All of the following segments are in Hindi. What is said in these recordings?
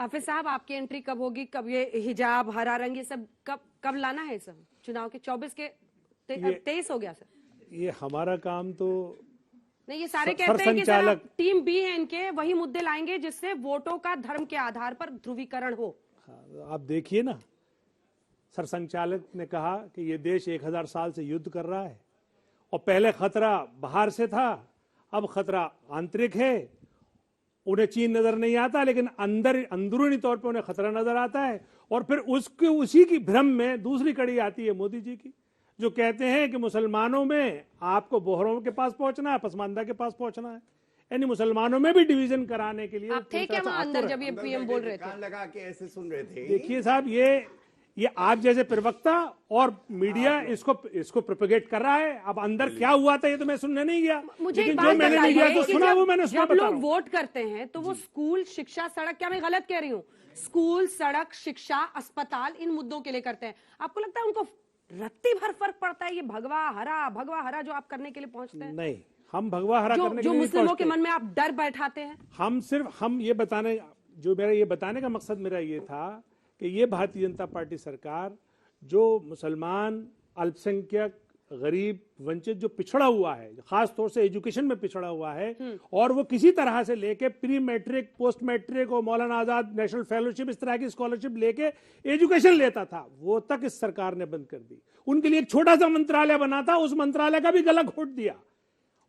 हाफिज साहब, आपकी एंट्री कब होगी? कब ये हिजाब, हरा रंग, ये सब कब लाना है? सब चुनाव के 24 के 23 हो गया सर। ये हमारा काम तो नहीं, ये सारे कहते हैं कि सर आप टीम बी है इनके, वही मुद्दे लाएंगे जिससे वोटों का धर्म के आधार पर ध्रुवीकरण हो। हाँ, आप देखिए ना, सरसंघचालक ने कहा कि ये देश 1000 साल से युद्ध कर रहा है और पहले खतरा बाहर से था, अब खतरा आंतरिक है। उन्हें चीन नजर नहीं आता, लेकिन अंदरूनी तौर पे उन्हें खतरा नजर आता है। और फिर उसी की भ्रम में दूसरी कड़ी आती है मोदी जी की, जो कहते हैं कि मुसलमानों में आपको बोहरों के पास पहुंचना है, पसमानदा के पास पहुंचना है, यानी मुसलमानों में भी डिवीजन कराने के लिए। आप थे क्या वहां अंदर जब ये पीएम बोल रहे थे? कान लगा के ऐसे सुन रहे थे। देखिए साहब, ये आप जैसे प्रवक्ता और मीडिया इसको प्रोपेगेट कर रहा है। अब अंदर क्या हुआ था ये तो मैं सुनने नहीं गया, मुझे लेकिन जो मैंने मीडिया को सुना वो मैंने सुना। जब लोग वोट करते हैं तो वो स्कूल, शिक्षा, सड़क, क्या मैं गलत कह रही हूँ? स्कूल, सड़क, शिक्षा, अस्पताल, इन मुद्दों के लिए करते हैं। आपको लगता है उनको रत्ती भर फर्क पड़ता है ये भगवा हरा जो आप करने के लिए पहुंचते हैं? नहीं, हम भगवा हरा करने के लिए मुस्लिमों के मन में आप डर बैठाते हैं। हम ये बताने, जो मेरा ये बताने का मकसद मेरा ये था कि ये भारतीय जनता पार्टी सरकार जो मुसलमान, अल्पसंख्यक, गरीब, वंचित, जो पिछड़ा हुआ है, खास तौर से एजुकेशन में पिछड़ा हुआ है, और वो किसी तरह से लेके प्री मैट्रिक, पोस्ट मैट्रिक और मौलाना आजाद नेशनल फेलोशिप, इस तरह की स्कॉलरशिप लेके एजुकेशन लेता था, वो तक इस सरकार ने बंद कर दी। उनके लिए एक छोटा सा मंत्रालय बना था, उस मंत्रालय का भी गला घोट दिया।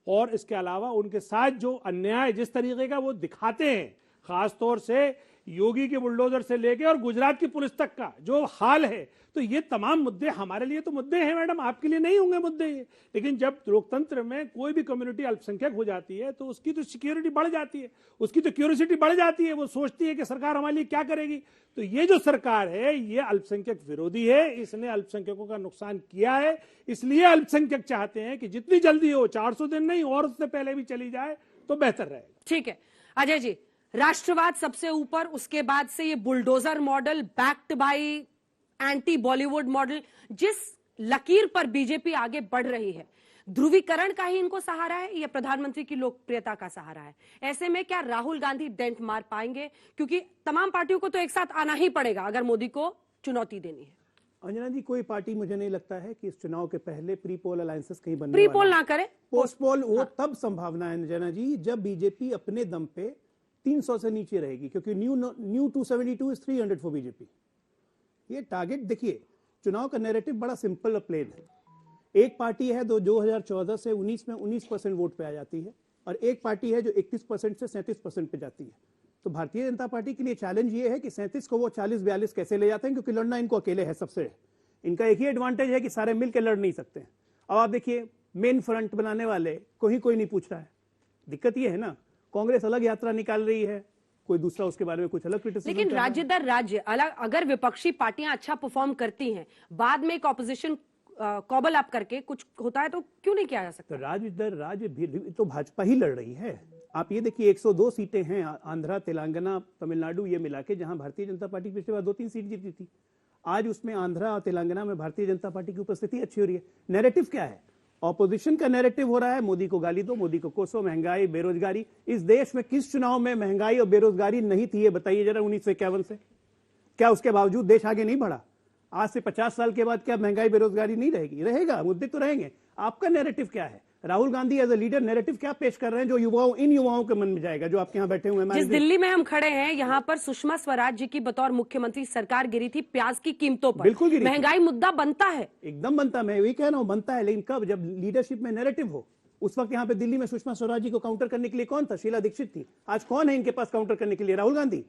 और इसके अलावा उनके साथ जो अन्याय जिस तरीके का वो दिखाते हैं, खास तौर से योगी के बुलडोजर से लेके और गुजरात की पुलिस तक का जो हाल है, तो ये तमाम मुद्दे हमारे लिए तो मुद्दे हैं मैडम, आपके लिए नहीं होंगे मुद्दे ये। लेकिन जब लोकतंत्र में कोई भी कम्युनिटी अल्पसंख्यक हो जाती है तो उसकी तो सिक्योरिटी बढ़ जाती है, उसकी तो क्यूरियोसिटी बढ़ जाती है, वो सोचती है कि सरकार हमारे लिए क्या करेगी। तो ये जो सरकार है ये अल्पसंख्यक विरोधी है, इसने अल्पसंख्यकों का नुकसान किया है। इसलिए अल्पसंख्यक चाहते हैं कि जितनी जल्दी हो, 400 दिन नहीं और उससे पहले भी चली जाए तो बेहतर रहेगा। ठीक है अजय जी, राष्ट्रवाद सबसे ऊपर, उसके बाद से ये bulldozer model backed by anti Bollywood model, जिस लकीर पर बीजेपी आगे बढ़ रही है, ध्रुवीकरण का ही इनको सहारा है या प्रधानमंत्री की लोकप्रियता का सहारा है? ऐसे में क्या राहुल गांधी डेंट मार पाएंगे? क्योंकि तमाम पार्टियों को तो एक साथ आना ही पड़ेगा अगर मोदी को चुनौती देनी है। अंजना जी, कोई पार्टी मुझे नहीं लगता है कि इस चुनाव के पहले प्री पोल अलायंसेस कहीं बनने प्री पोल ना करे, पोस्ट पोल वो तब संभावना है अंजना जी जब बीजेपी अपने दम पे 300 से नीचे रहेगी, क्योंकि न्यू 272 इज 300 फॉर बीजेपी। ये टारगेट देखिए, चुनाव का नैरेटिव बड़ा सिंपल प्लेन है। एक पार्टी है जो 2014 से 19 में 19% वोट पे आ जाती है, और एक पार्टी है जो 31% से 37% पे जाती है। तो भारतीय जनता पार्टी के लिए चैलेंज ये है कि 37 को वो 40-42 कैसे ले जाते हैं, क्योंकि लड़ना इनको अकेले है सबसे। इनका एक ही एडवांटेज है कि सारे मिलकर लड़ नहीं सकते। अब आप देखिए, मेन फ्रंट बनाने वाले कोई नहीं पूछ रहा है। दिक्कत ये है ना, कांग्रेस अलग यात्रा निकाल रही है, कोई दूसरा उसके बारे में कुछ अलग क्रिटिसिज्म। लेकिन राज्य दर राज्य अलग, अगर विपक्षी पार्टियां अच्छा परफॉर्म करती हैं, बाद में एक ऑपोजिशन कॉबल अप करके कुछ होता है, तो क्यों नहीं किया जा सकता? तो राज्य दर राज्य भी तो भाजपा ही लड़ रही है। आप ये देखिए, 102 सीटें हैं आंध्रा, तेलंगाना, तमिलनाडु ये मिला के, जहां भारतीय जनता पार्टी पिछले बार 2-3 सीट जीती थी। आज उसमें आंध्रा और तेलंगाना में भारतीय जनता पार्टी की उपस्थिति अच्छी हो रही है। नैरेटिव क्या है? ऑपोजिशन का नैरेटिव हो रहा है मोदी को गाली दो, मोदी को कोसो, महंगाई, बेरोजगारी। इस देश में किस चुनाव में महंगाई और बेरोजगारी नहीं थी, ये बताइए जरा 1951 से। क्या उसके बावजूद देश आगे नहीं बढ़ा? आज से 50 साल के बाद क्या महंगाई, बेरोजगारी नहीं रहेगी? रहेगा, मुद्दे तो रहेंगे। आपका नैरेटिव क्या है? Rahul Gandhi as a leader narrative क्या पेश कर रहे हैं जो इन युवाओं के मन में जाएगा, जो आपके यहाँ बैठे हुए हैं? जिस दिल्ली में हम खड़े हैं, यहाँ पर सुषमा स्वराज जी की बतौर मुख्यमंत्री सरकार गिरी थी प्याज की कीमतों पर। बिल्कुल गिरी। महंगाई मुद्दा बनता है, एकदम बनता है, मैं वही कह रहा हूँ, बनता है। लेकिन कब? जब लीडरशिप में नैरेटिव हो। उस वक्त यहाँ पे दिल्ली में सुषमा स्वराज जी को काउंटर करने के लिए कौन था? शीला दीक्षित थी। आज कौन है इनके पास काउंटर करने के लिए? राहुल गांधी।